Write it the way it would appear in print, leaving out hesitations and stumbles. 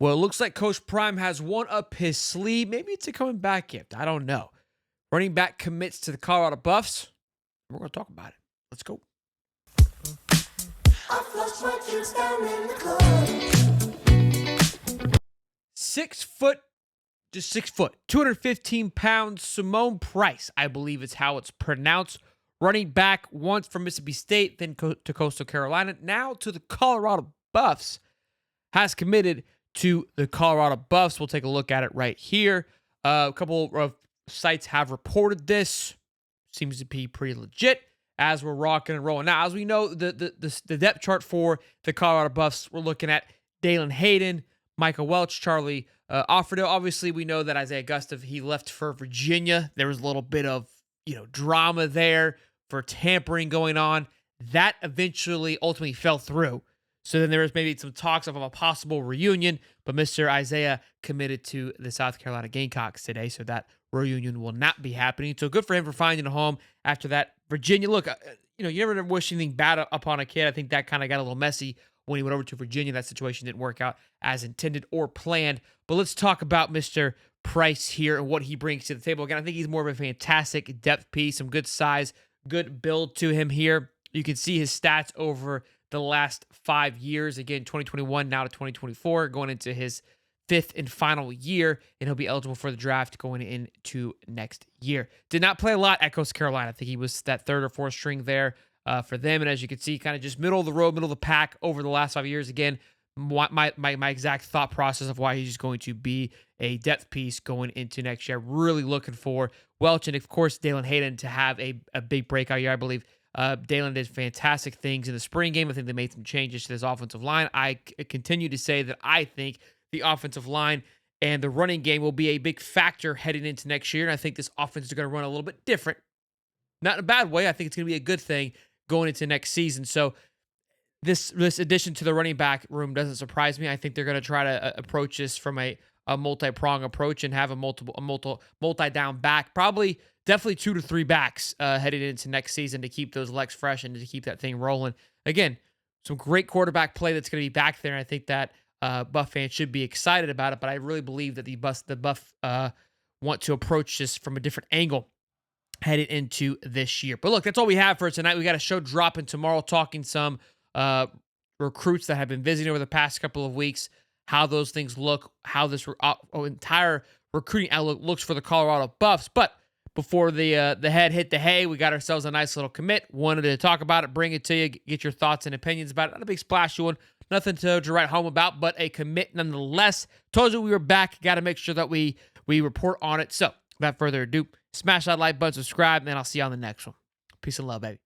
Well, it looks like Coach Prime has one up his sleeve. Maybe it's a coming back gift. I don't know. Running back commits to the Colorado Buffs. We're going to talk about it. Let's go. I flushed my juice down in the club. 6 foot, just 6 foot, 215 pounds. Simone Price, I believe is how it's pronounced. Running back once from Mississippi State, then to Coastal Carolina, now to the Colorado Buffs. Has committed to the Colorado Buffs. We'll take a look at it right here. A couple of sites have reported this. Seems to be pretty legit as we're rocking and rolling. Now, as we know, the depth chart for the Colorado Buffs, we're looking at Dalen Hayden, Michael Welch, Charlie Offerdale. Obviously, we know that Isaiah Gustav, he left for Virginia. There was a little bit of, drama there for tampering going on. That eventually ultimately fell through. So then there was maybe some talks of a possible reunion, but Mr. Isaiah committed to the South Carolina Gamecocks today, so that reunion will not be happening. So good for him for finding a home after that. Virginia, look, you never wish anything bad upon a kid. I think that kind of got a little messy when he went over to Virginia. That situation didn't work out as intended or planned. But let's talk about Mr. Price here and what he brings to the table. Again, I think he's more of a fantastic depth piece, some good size, good build to him here. You can see his stats over the last 5 years. Again, 2021 now to 2024, going into his 5th and final year, and he'll be eligible for the draft going into next year. Did not play a lot at Coastal Carolina. I think he was that 3rd or 4th string there for them, and as you can see, kind of just middle of the road, middle of the pack over the last 5 years. Again, my exact thought process of why he's going to be a depth piece going into next year. Really looking for Welch and, of course, Dalen Hayden to have a big breakout year, I believe. Dalen did fantastic things in the spring game. I think they made some changes to this offensive line. I continue to say that I think the offensive line and the running game will be a big factor heading into next year. And I think this offense is going to run a little bit different. Not in a bad way. I think it's going to be a good thing going into next season. So this addition to the running back room doesn't surprise me. I think they're going to try to approach this from a multi-prong approach and have a multi-down back. Definitely 2 to 3 backs headed into next season to keep those legs fresh and to keep that thing rolling. Again, some great quarterback play that's going to be back there, and I think that Buff fans should be excited about it, but I really believe that the Buff want to approach this from a different angle headed into this year. But look, that's all we have for tonight. We got a show dropping tomorrow talking some recruits that have been visiting over the past couple of weeks, how those things look, how this entire recruiting outlook looks for the Colorado Buffs. But before the head hit the hay, we got ourselves a nice little commit. Wanted to talk about it, bring it to you, get your thoughts and opinions about it. Not a big splashy one, nothing to write home about, but a commit nonetheless. Told you we were back. Got to make sure that we report on it. So without further ado, smash that like button, subscribe, and then I'll see you on the next one. Peace and love, baby.